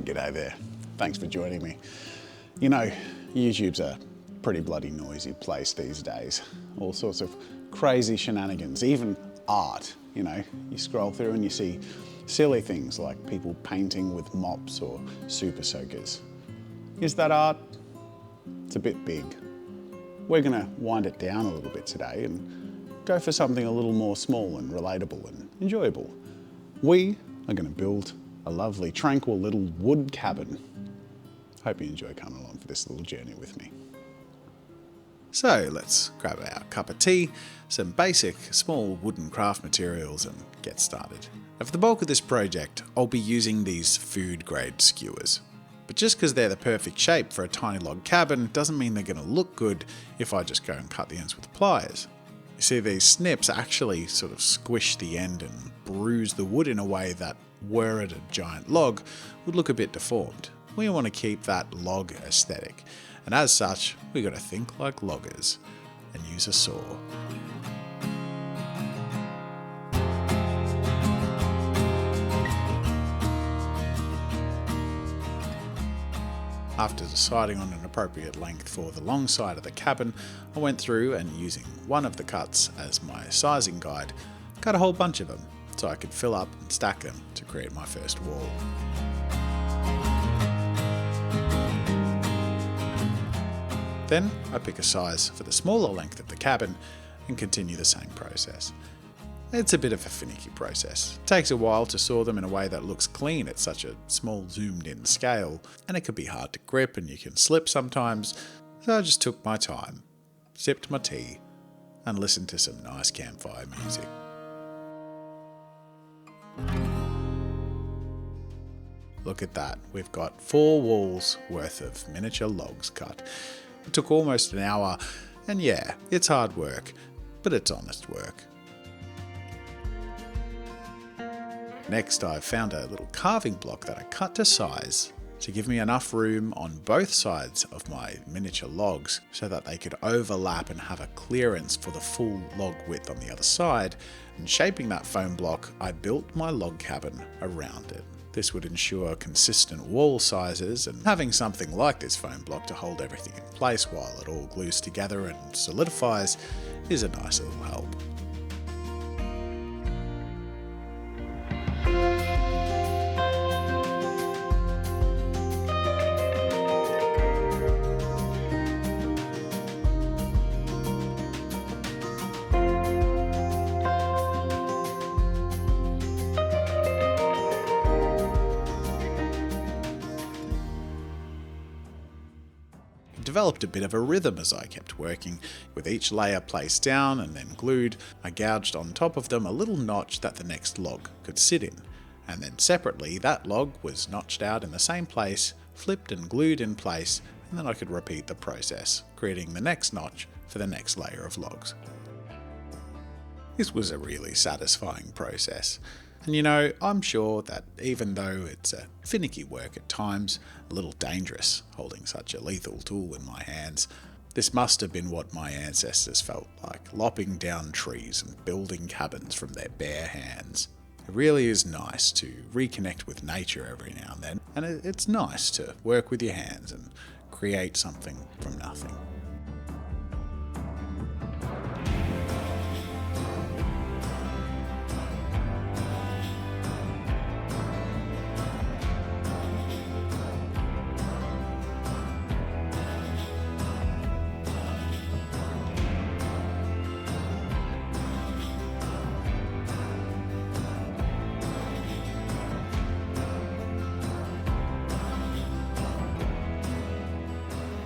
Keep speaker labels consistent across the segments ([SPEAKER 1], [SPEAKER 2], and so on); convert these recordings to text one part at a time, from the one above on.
[SPEAKER 1] G'day there. Thanks for joining me. You know, YouTube's a pretty bloody noisy place these days. All sorts of crazy shenanigans, even art, you know. You scroll through and you see silly things like people painting with mops or super soakers. Is that art? It's a bit big. We're gonna wind it down a little bit today and go for something a little more small and relatable and enjoyable. We are gonna build a lovely, tranquil little wood cabin. Hope you enjoy coming along for this little journey with me. So let's grab our cup of tea, some basic small wooden craft materials and get started. Now for the bulk of this project, I'll be using these food grade skewers. But just because they're the perfect shape for a tiny log cabin doesn't mean they're going to look good if I just go and cut the ends with pliers. You see, these snips actually sort of squish the end and bruise the wood in a way that, were it a giant log, would look a bit deformed. We want to keep that log aesthetic, and as such, we got to think like loggers and use a saw. After deciding on an appropriate length for the long side of the cabin, I went through and using one of the cuts as my sizing guide, cut a whole bunch of them so I could fill up and stack them to create my first wall. Then I pick a size for the smaller length of the cabin and continue the same process. It's a bit of a finicky process. It takes a while to saw them in a way that looks clean at such a small zoomed in scale, and it can be hard to grip and you can slip sometimes, so I just took my time, sipped my tea, and listened to some nice campfire music. Look at that, we've got 4 walls worth of miniature logs cut. It took almost an hour, and yeah, it's hard work, but it's honest work. Next, I found a little carving block that I cut to size to give me enough room on both sides of my miniature logs so that they could overlap and have a clearance for the full log width on the other side, and shaping that foam block, I built my log cabin around it. This would ensure consistent wall sizes, and having something like this foam block to hold everything in place while it all glues together and solidifies is a nice little help. Developed a bit of a rhythm as I kept working, with each layer placed down and then glued. I gouged on top of them a little notch that the next log could sit in, and then separately that log was notched out in the same place, flipped and glued in place, and then I could repeat the process, creating the next notch for the next layer of logs. This was a really satisfying process. And you know, I'm sure that even though it's a finicky work at times, a little dangerous holding such a lethal tool in my hands, this must have been what my ancestors felt like, lopping down trees and building cabins from their bare hands. It really is nice to reconnect with nature every now and then, and it's nice to work with your hands and create something from nothing.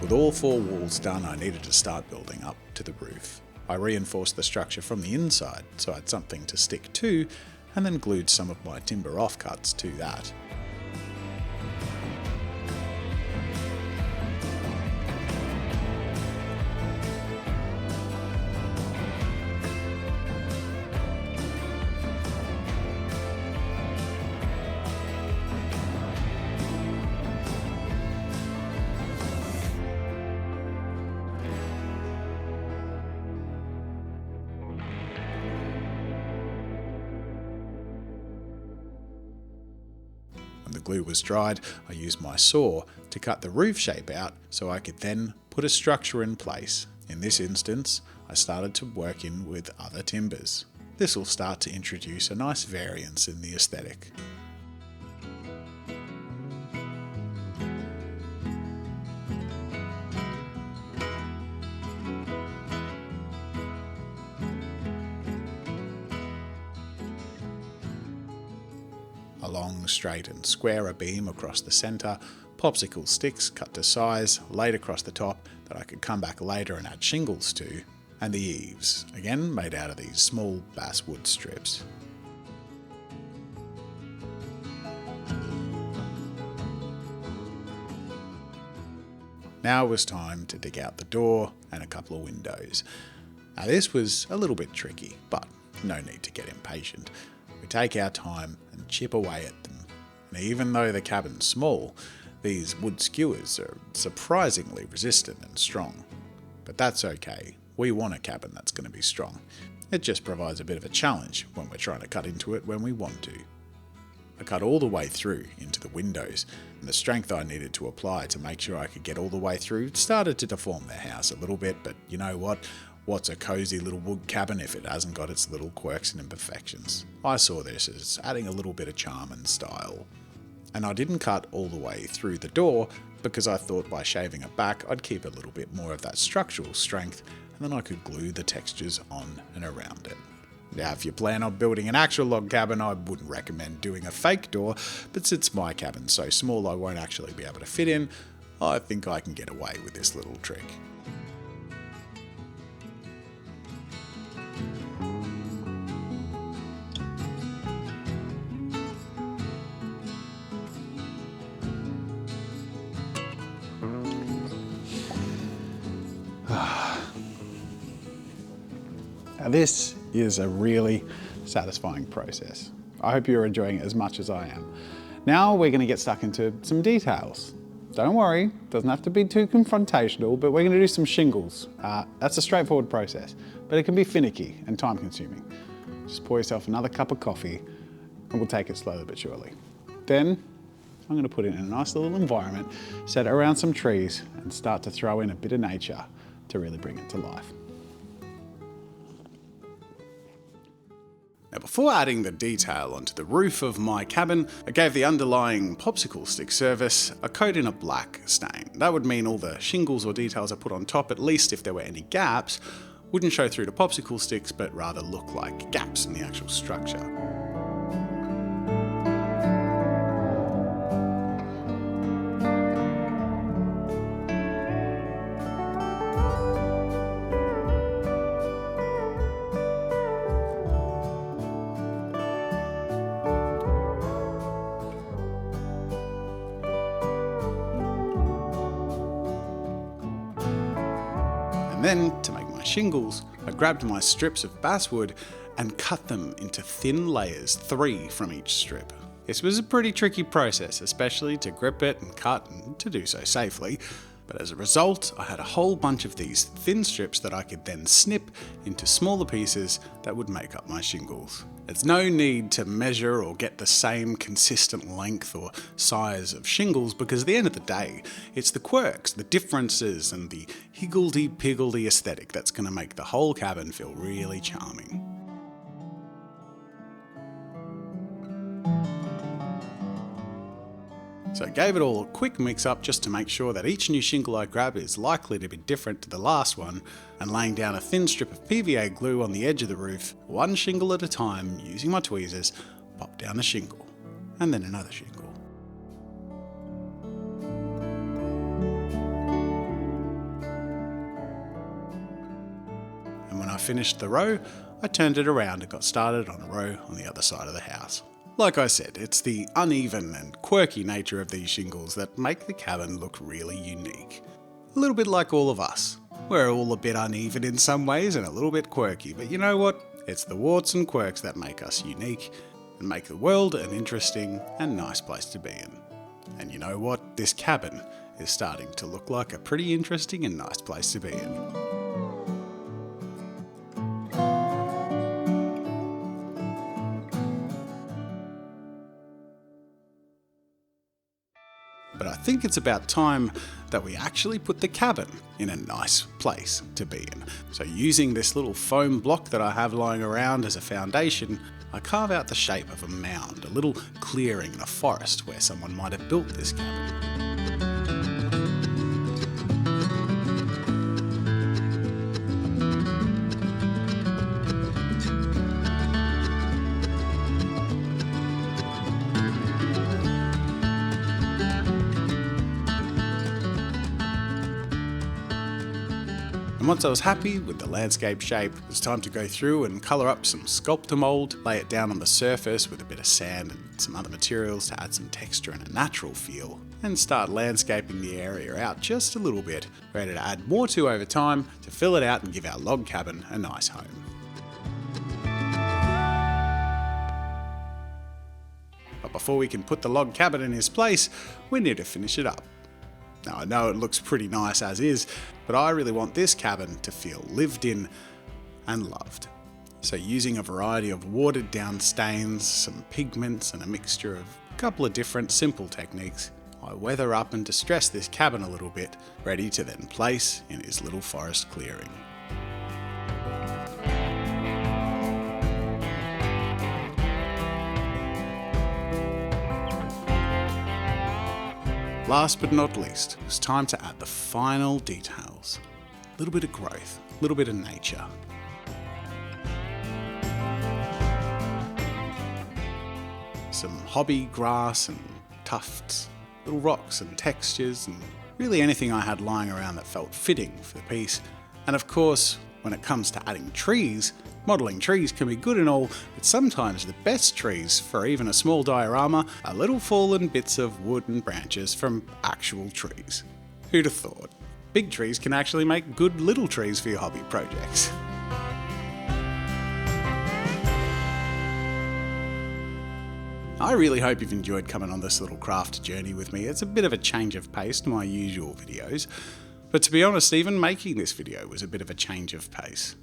[SPEAKER 1] With all 4 walls done, I needed to start building up to the roof. I reinforced the structure from the inside so I had something to stick to, and then glued some of my timber offcuts to that. the glue was dried, I used my saw to cut the roof shape out so I could then put a structure in place. In this instance, I started to work in with other timbers. This will start to introduce a nice variance in the aesthetic. A long, straight and square beam across the centre, popsicle sticks cut to size, laid across the top that I could come back later and add shingles to, and the eaves, again made out of these small basswood strips. Now it was time to dig out the door and a couple of windows. Now this was a little bit tricky, but no need to get impatient. We take our time and chip away at them. And even though the cabin's small, these wood skewers are surprisingly resistant and strong. But that's okay. We want a cabin that's going to be strong. It just provides a bit of a challenge when we're trying to cut into it when we want to. I cut all the way through into the windows, and the strength I needed to apply to make sure I could get all the way through started to deform the house a little bit, but you know what? What's a cosy little wood cabin if it hasn't got its little quirks and imperfections? I saw this as adding a little bit of charm and style. And I didn't cut all the way through the door because I thought by shaving it back I'd keep a little bit more of that structural strength, and then I could glue the textures on and around it. Now, if you plan on building an actual log cabin, I wouldn't recommend doing a fake door, but since my cabin's so small I won't actually be able to fit in, I think I can get away with this little trick. Now this is a really satisfying process. I hope you're enjoying it as much as I am. Now we're going to get stuck into some details. Don't worry, doesn't have to be too confrontational, but we're going to do some shingles. That's a straightforward process, but it can be finicky and time consuming. Just pour yourself another cup of coffee and we'll take it slowly but surely. Then I'm going to put it in a nice little environment, set it around some trees and start to throw in a bit of nature to really bring it to life. Now before adding the detail onto the roof of my cabin, I gave the underlying popsicle stick surface a coat in a black stain. That would mean all the shingles or details I put on top, at least if there were any gaps, wouldn't show through to popsicle sticks but rather look like gaps in the actual structure. And then, to make my shingles, I grabbed my strips of basswood and cut them into thin layers, 3 from each strip. This was a pretty tricky process, especially to grip it and cut and to do so safely, but as a result I had a whole bunch of these thin strips that I could then snip into smaller pieces that would make up my shingles. There's no need to measure or get the same consistent length or size of shingles because at the end of the day, it's the quirks, the differences and the higgledy-piggledy aesthetic that's going to make the whole cabin feel really charming. So I gave it all a quick mix up just to make sure that each new shingle I grab is likely to be different to the last one, and laying down a thin strip of PVA glue on the edge of the roof, one shingle at a time, using my tweezers, pop down a shingle, and then another shingle. And when I finished the row, I turned it around and got started on a row on the other side of the house. Like I said, it's the uneven and quirky nature of these shingles that make the cabin look really unique. A little bit like all of us. We're all a bit uneven in some ways and a little bit quirky, but you know what? It's the warts and quirks that make us unique and make the world an interesting and nice place to be in. And you know what? This cabin is starting to look like a pretty interesting and nice place to be in. but I think it's about time that we actually put the cabin in a nice place to be in. So using this little foam block that I have lying around as a foundation, I carve out the shape of a mound, a little clearing in a forest where someone might have built this cabin. And once I was happy with the landscape shape, it was time to go through and colour up some sculptor mould, lay it down on the surface with a bit of sand and some other materials to add some texture and a natural feel, and start landscaping the area out just a little bit, ready to add more to over time to fill it out and give our log cabin a nice home. But before we can put the log cabin in its place, we need to finish it up. Now I know it looks pretty nice as is, but I really want this cabin to feel lived in and loved. So using a variety of watered down stains, some pigments and a mixture of a couple of different simple techniques, I weather up and distress this cabin a little bit, ready to then place in his little forest clearing. Last but not least, it was time to add the final details. A little bit of growth, a little bit of nature. Some hobby grass and tufts, little rocks and textures, and really anything I had lying around that felt fitting for the piece. And of course, when it comes to adding trees, modelling trees can be good and all, but sometimes the best trees for even a small diorama are little fallen bits of wood and branches from actual trees. Who'd have thought? Big trees can actually make good little trees for your hobby projects. I really hope you've enjoyed coming on this little craft journey with me. It's a bit of a change of pace to my usual videos, but to be honest, even making this video was a bit of a change of pace.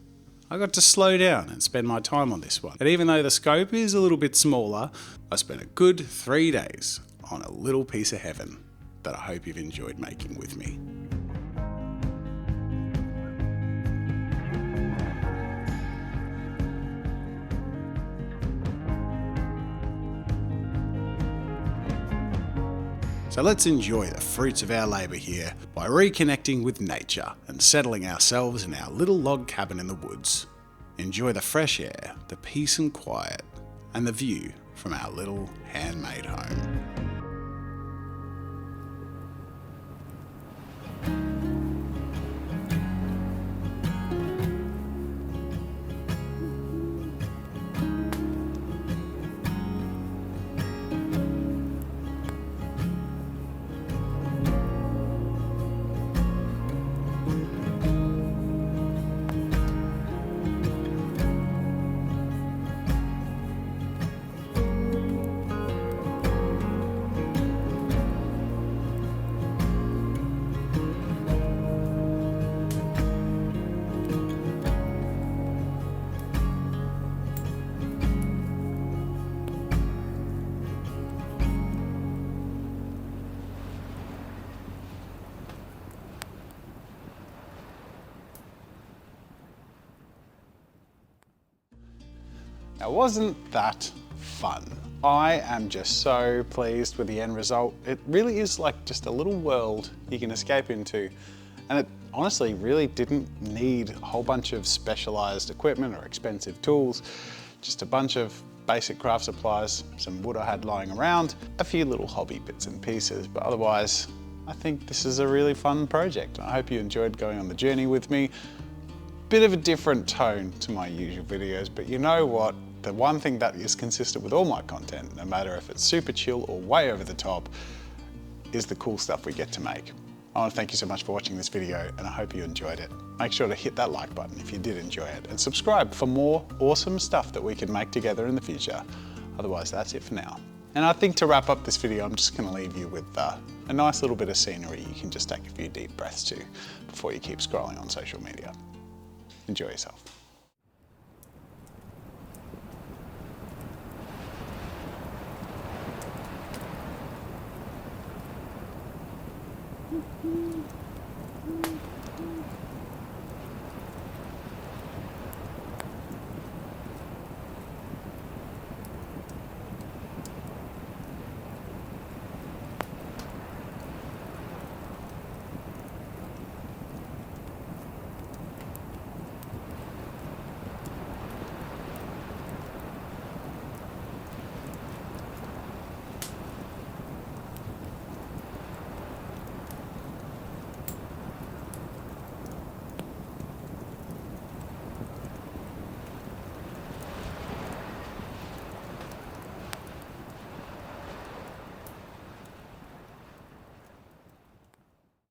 [SPEAKER 1] I got to slow down and spend my time on this one. And even though the scope is a little bit smaller, I spent a good 3 days on a little piece of heaven that I hope you've enjoyed making with me. So let's enjoy the fruits of our labour here by reconnecting with nature and settling ourselves in our little log cabin in the woods. Enjoy the fresh air, the peace and quiet, and the view from our little handmade home. Now, wasn't that fun? I am just so pleased with the end result. It really is like just a little world you can escape into. And it honestly really didn't need a whole bunch of specialized equipment or expensive tools, just a bunch of basic craft supplies, some wood I had lying around, a few little hobby bits and pieces, but otherwise, I think this is a really fun project. I hope you enjoyed going on the journey with me. Bit of a different tone to my usual videos, but you know what? The one thing that is consistent with all my content, no matter if it's super chill or way over the top, is the cool stuff we get to make. I want to thank you so much for watching this video, and I hope you enjoyed it. Make sure to hit that like button if you did enjoy it, and subscribe for more awesome stuff that we can make together in the future. Otherwise, that's it for now. And I think to wrap up this video, I'm just going to leave you with a nice little bit of scenery you can just take a few deep breaths to before you keep scrolling on social media. Enjoy yourself.